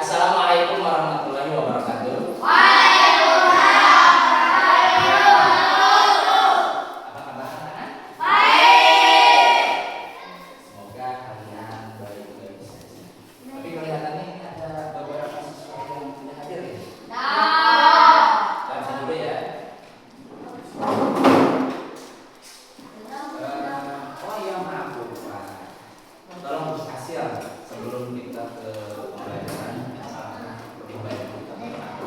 Assalamualaikum warahmatullahi wabarakatuh. Apa kabar anak-anak? Baik. Semoga kalian baik-baik saja. Tapi kelihatannya ini ada beberapa siswa yang tidak hadir ya. Absen dulu ya. Oh iya, maaf lupa. Tolong hasil sebelum kita ke pembelajaran lebih baik kita berdoa.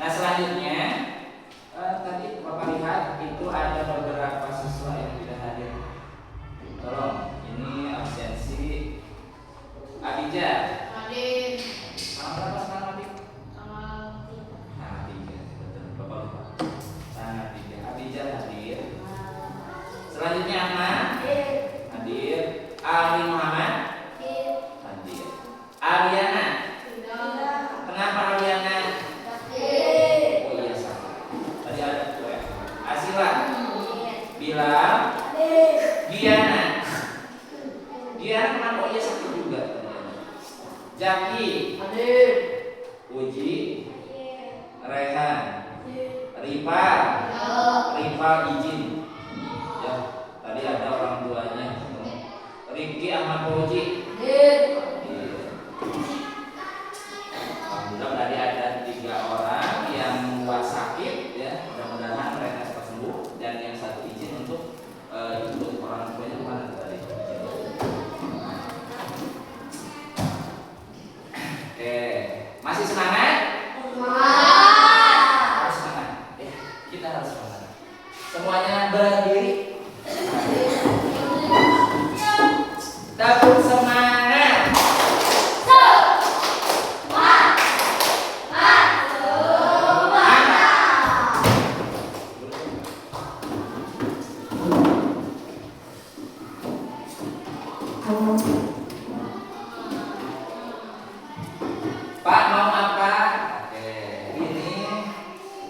Nah selanjutnya tadi Bapak lihat itu ada beberapa siswa yang tidak hadir. Tolong, ini absensi Adija. Hadir. Tanggal berapa sekarang Adik? Tanggal 3. Betul, Bapak lupa. Tanggal 3. Adija hadir. Selanjutnya Anna. Hadir. Ali Muhammad. Hadir. Ariana. Kenapa Ariana? Bilal, Diana kenapa iya sakit juga? Jaki, Uji, Rehan, Rifa izin. Ya, tadi ada orang tuanya. Rifki Ahmad Uji. Alhamdulillah tadi ada 3 orang yang sakit ya. Mudah-mudahan mereka cepat sembuh dan yang satu izin untuk ikut orang tuanya kemana tadi? Oke, masih semangat? Harus semangat. Ya, kita harus semangat. Semuanya berdiri. Tabur semangat. Pak mau apa? Oke, ini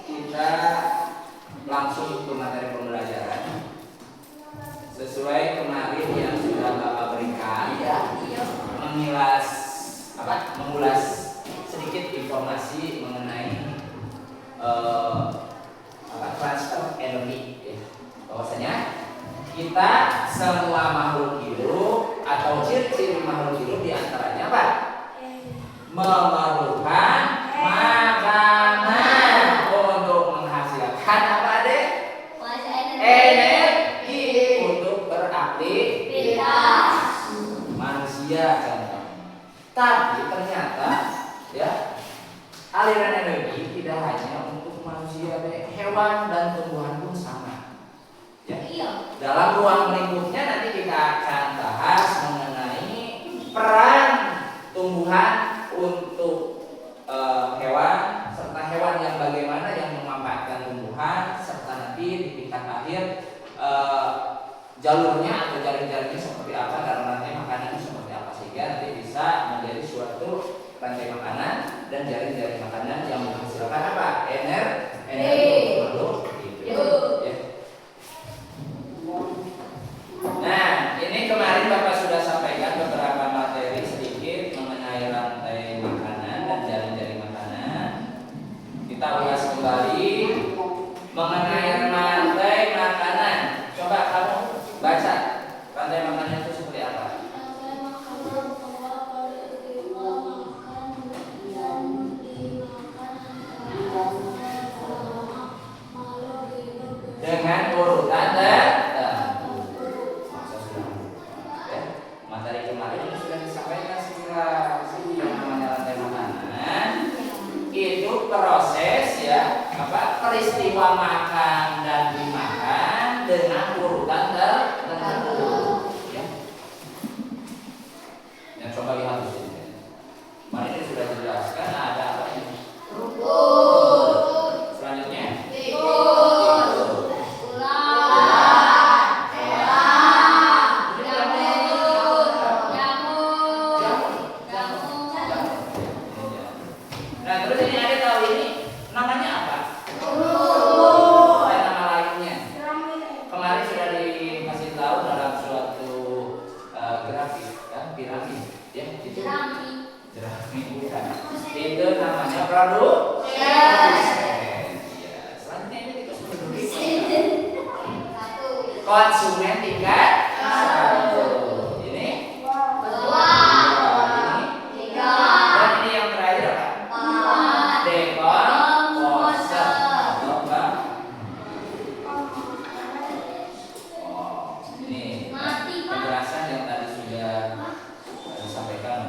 kita langsung ke materi pembelajaran sesuai kemarin yang sudah Bapak berikan ya. Mengulas sedikit informasi mengenai transfer energi ya. Bahwasanya kita semua makhluk hidup atau ciri-ciri makhluk hidup diantaranya apa? Memerlukan makanan untuk menghasilkan apa deh? Energi untuk beraktivitas. Manusia contoh. Tapi ternyata ya aliran energi tidak hanya untuk manusia, hewan dan tumbuhan pun sama. Ya. Dalam ruang lingkupnya nanti kita akan bahas mengenai peran tumbuhan untuk hewan serta hewan yang bagaimana yang memanfaatkan tumbuhan serta nanti di tingkat akhir jalurnya atau jaring-jaringnya seperti apa dan rantai makanannya seperti apa sehingga nanti bisa menjadi suatu rantai makanan dan jaring-jaring makanan yang menghasilkan apa? Energi untuk hidup. Ya. Nah, ini kemarin Bapak sudah sampaikan beberapa materi sedikit mengenai rantai makanan dan jaring-jaring makanan. Kita ulas kembali mengenai rantai makanan. Coba kamu baca rantai makanan itu seperti apa? peristiwa makan dan dimakan dengan urutan tertentu. Ya. Yang coba lihat di sini. Mari ini sudah dijelaskan ada apa ini? Rukun. Selanjutnya. Nah terus ini ada tahu ini namanya apa? Ada nama lainnya. Kemarin sudah dikasih tahu dalam suatu grafik kan piramid ya itu. Jerami bukan. Itu namanya produk. Ya. Selanjutnya ini kita sudah dulu. Konsumen tingkat 1. Ini 2. Ini 3. Dan ini yang terakhir apa? 4. Dekomposer atau bank. Ini penjelasan yang tadi sudah disampaikan.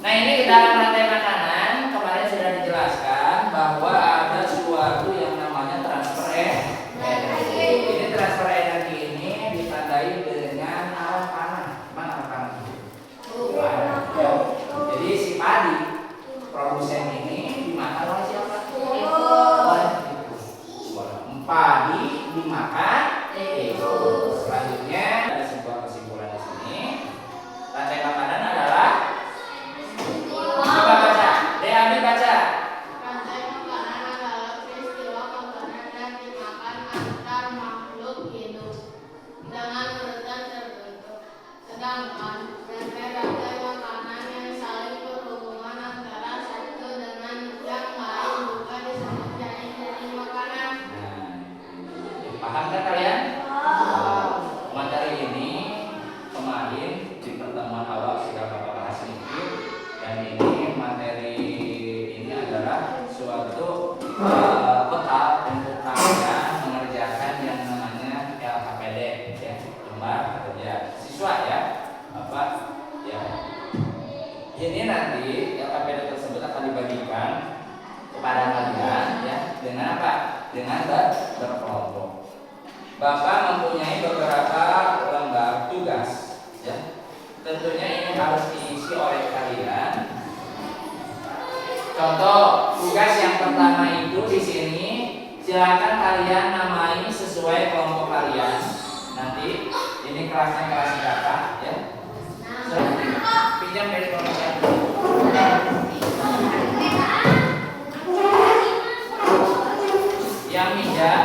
Nah ini di dalam rantai makanan kemarin sudah dijelaskan bahwa ada suatu yang namanya transfer energi. Ini transfer energi ini ditandai dengan arah panah. Mana arah panah? Jadi si padi produsen ini dimakan oleh siapa? Oleh tikus. Padi dimakan tikus. Selanjutnya ada sebuah kesimpulan di sini. Rantai makanan adalah coba baca. Deami baca. Rantai makanan adalah peristiwa makanan yang dimakan antar makhluk hidup dengan urutan tertentu. Sedangkan rantai-rantai makanan yang saling berhubungan antara satu dengan yang lain juga disebut jaring-jaring makanan. Paham kan kalian? Materi ini kemarin di pertemuan awal sudah Bapak bahas sedikit, dan ini materi ini adalah suatu bekal untuk kalian mengerjakan yang namanya LKPD ya, lembar kerja siswa ya. Bapak ya. Ini nanti LKPD tersebut akan dibagikan kepada kalian ya dengan apa? Dengan berkelompok. Bapak mempunyai beberapa lembar tugas ya. Tentunya ini harus diisi oleh kalian. Contoh tugas yang pertama itu di sini silakan kalian namai sesuai kelompok kalian. Nanti ini kelasnya kelas berapa ya? Pinjam dari kelompok yang yang pinjam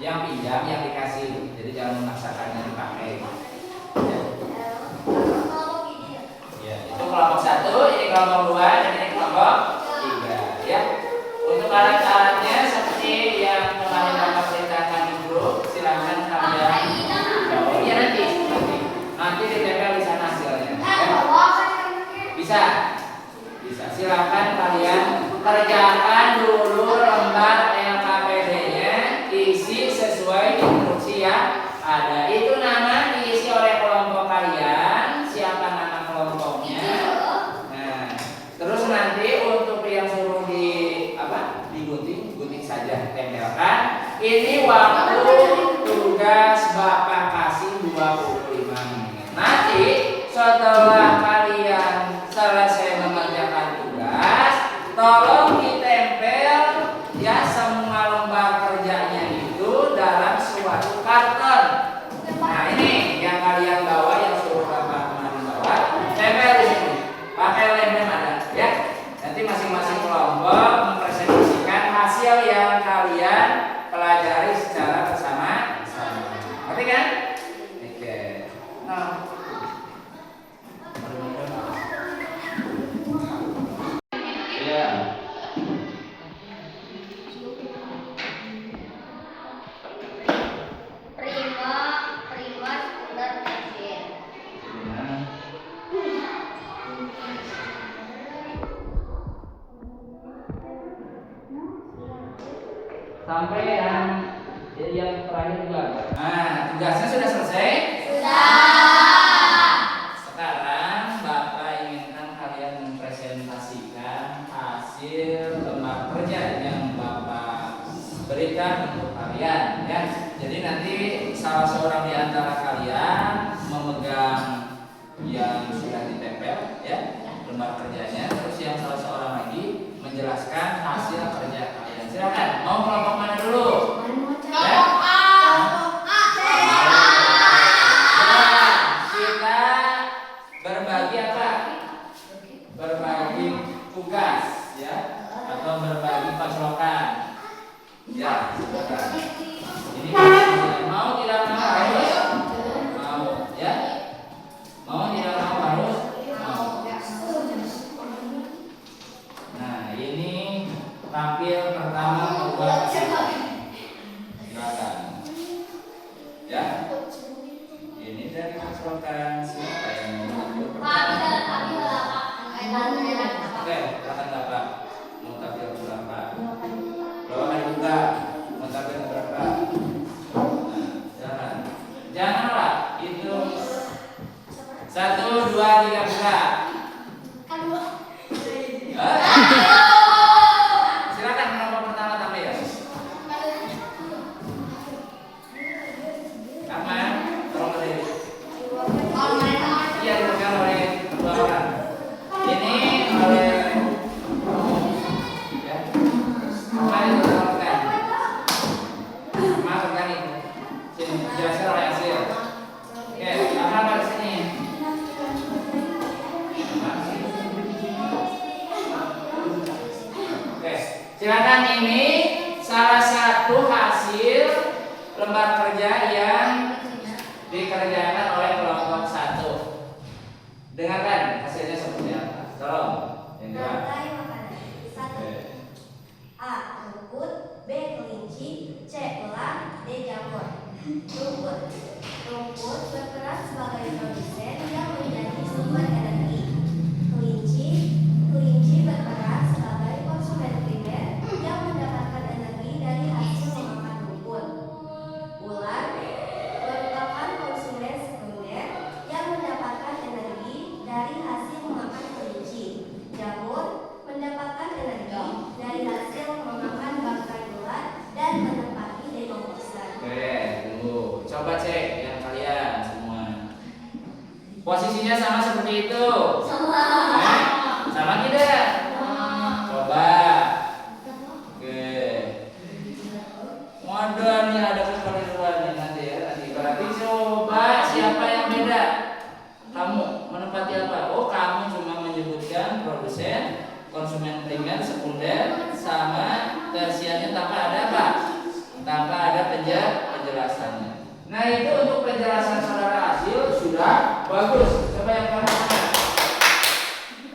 yang pinjam yang dikasih, jadi jangan memaksakan yang dipakai ya. Ya, itu kelompok 1, ini kelompok 2, dan ini kelompok 3 ya. Untuk alat-alatnya seperti yang kemarin Bapak perintahkan di grup, silahkan kalian bawa ya nanti ditempel di sana hasilnya ya. Bisa silahkan kalian kerjakan dulu lembar LKPD-nya, isi sesuai instruksi yang ada. Itu nama diisi oleh kelompok kalian, siapa nama kelompoknya. Nah, terus nanti untuk yang suruh digunting saja, tempelkan. Ini waktu tugas Bapak kasih 25 menit. Nanti setelah kalian selesai mengerjakan tugas, tolong ditempel ya semua lembar kerjanya itu dalam suatu karton. Nah ini yang kalian bawa, yang suruh Bapak kemarin bawa, tempel di sini. Pakai lem ada ya. Nanti masing-masing kelompok mempresentasikan hasil yang kalian pelajari secara bersama-sama. Ngerti kan? Oke. Nah. Ya. Prima sekunder tersier. Sampai yang terakhir juga. Nah, tugasnya sudah selesai? Sudah. Jadi nanti salah seorang di antara kalian memegang yang sudah ditempel ya lembar kerjanya, terus yang salah seorang lagi menjelaskan hasil kerja kalian. Silakan. Mau kelompok mana dulu? Ya? Kita berbagi apa? Berbagi tugas ya atau berbagi pasukan. Ya, silakan. Ini mau tidak mau harus mau ya. Mau tidak mau harus mau. Nah, ini tampil pertama membuat silakan. Ya. Ini dari pasukan siapa yang mau tampil pertama? Oke, silakan Bapak. Mau tampil berapa? Bapak akan buka. Mau tampil berapa? Nah, silakan. Janganlah itu 1, 2, 3 buka. Silakan nomor pertama tampil. Aman, tolong berdiri. Iya, dipegang oleh dua orang. Ini oleh ya. Apa yang dilakukan? Masuk kan itu. Sini, jelaskan oleh hasil. Oke, apa di sini? Oke, silakan ini salah satu hasil lembar kerja yang dikerjakan oleh kelompok 1. Dengarkan hasilnya seperti apa. Tolong. Yang kedua. Rantai makanan. 1. A. Rumput. B. Kelinci. C. Elang. D. Jamur. Rumput. Rumput berperan sebagai produsen yang menjadi sumber energi. Kelinci. Kelinci berperan sebagai konsumen primer yang mendapatkan energi dari hasil memakan rumput. Ular merupakan konsumen sekunder yang mendapatkan energi dari hasil memakan kelinci. Jamur mendapatkan energi dari hasil memakan bangkai ular dan menempati decomposer. Oke, tunggu. Coba cek yang kalian semua. Posisinya sama seperti itu. Eh, sama tidak? Coba. Oke. Waduh, nih ada kekeliruan nih nanti ya. Nanti berarti coba siapa yang beda? Kamu menempati apa? Oh, kamu cuma menyebutkan produsen, konsumen primer, sekunder, sama tersiarnya tanpa ada apa? Tanpa ada penjelasannya. Nah, itu untuk penjelasan saudara hasil sudah bagus. Coba yang kamu sama.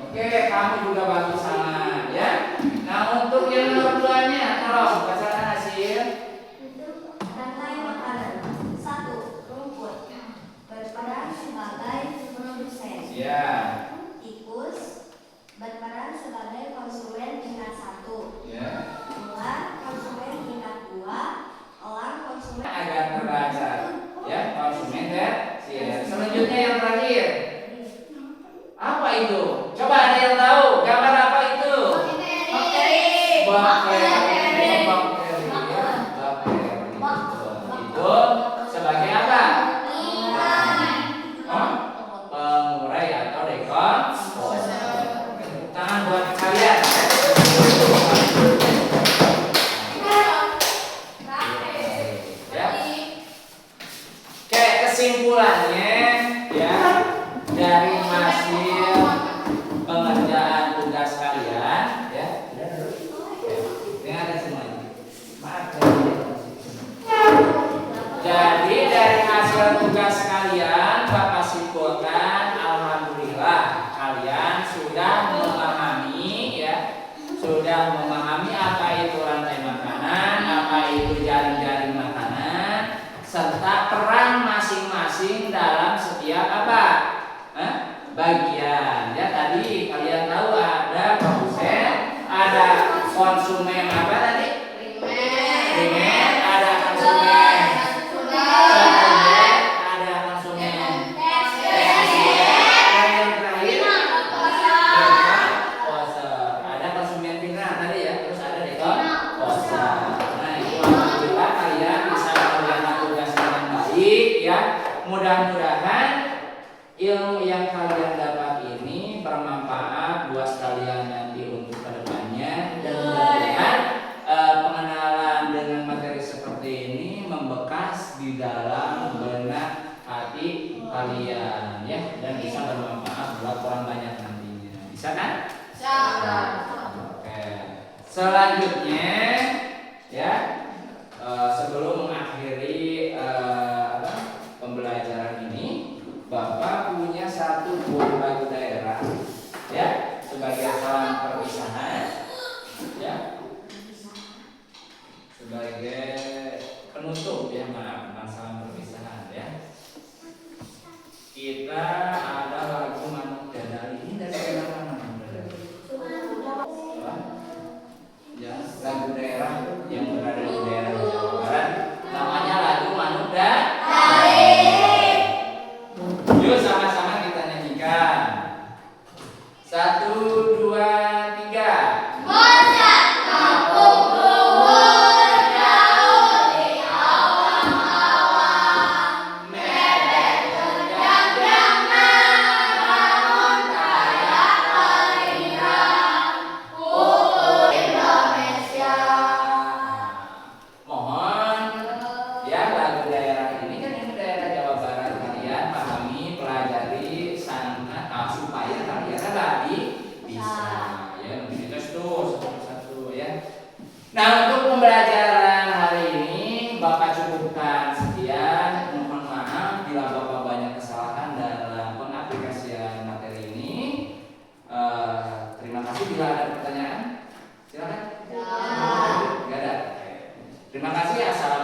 Oke, kamu juga bagus sama ya. Nah, untuk yang nomor 2-nya, tolong bacakan hasil. Rantai makanan. 1. Rumput berperan sebagai produsen. Ya. Tikus berperan sebagai konsumen tingkat 1. Ya. Ular konsumen tingkat 2. Elang konsumen Agar terbaca ya, konsumen tersier. Selanjutnya yang terakhir. Apa itu? Coba ada yang tahu gambar apa itu? Bakteri. Itu sebagai apa? Pengurai atau dekomposer. Tangan buat kalian. Ya. Oke, kesimpulannya ya dari hasil pengerjaan tugas kalian ya. Dengarkan semuanya. Maaf. Jadi dari hasil tugas kalian Bapak simpulkan alhamdulillah kalian sudah memahami ya. Sudah memahami apa itu rantai makanan, apa itu jaring-jaring makanan, serta peran masing-masing dalam setiap apa? Bagian. Ya tadi kalian tahu ada produsen, ada konsumen apa tadi? Primer, ada konsumen sekunder, ada konsumen tersier, dan yang terakhir dekomposer. Ada konsumen primer tadi ya, terus ada dekomposer. Nah, itu alhamdulillah kalian bisa mengerjakan tugas baik ya. Mudah-mudahan ilmu yang kalian dapat ini bermanfaat buat kalian nanti untuk kedepannya, dan mudah-mudahan pengenalan dengan materi seperti ini membekas di dalam benak hati kalian ya, dan bisa bermanfaat buat orang banyak nantinya. Bisa kan? Bisa. Oke. Selanjutnya ya, sebelum mengakhiri pembelajaran ini, Bapak punya satu buah lagu daerah ya, sebagai salam perpisahan ya, sebagai penutup ya, maaf, bukan salam perpisahan ya. Kita ada lagu Manuk Dadali. Ini dari daerah mana? Ya, lagu daerah yang berada di daerah Jawa Barat, namanya lagu Manuk Dadali. Yuk sama-sama kita nyanyikan. 1, 2, 3. Bocah kampung luhur jauh di awang-awang, mebet jejak-jangna bangun kayak kelirang, pupuk Indonesia. Mohon ya, lagu daerah ini kan ini daerah Jawa Barat, kalian pahami, pelajari sangat supaya kalian tadi bisa ya, minus tuh satu-satu ya. Nah, untuk pembelajaran hari ini Bapak cukupkan sekian. Mohon maaf bila Bapak banyak kesalahan dalam pengaplikasian materi ini. Terima kasih. Bila ada pertanyaan silakan. Tidak ada. Oke. Terima kasih. Assalamualaikum.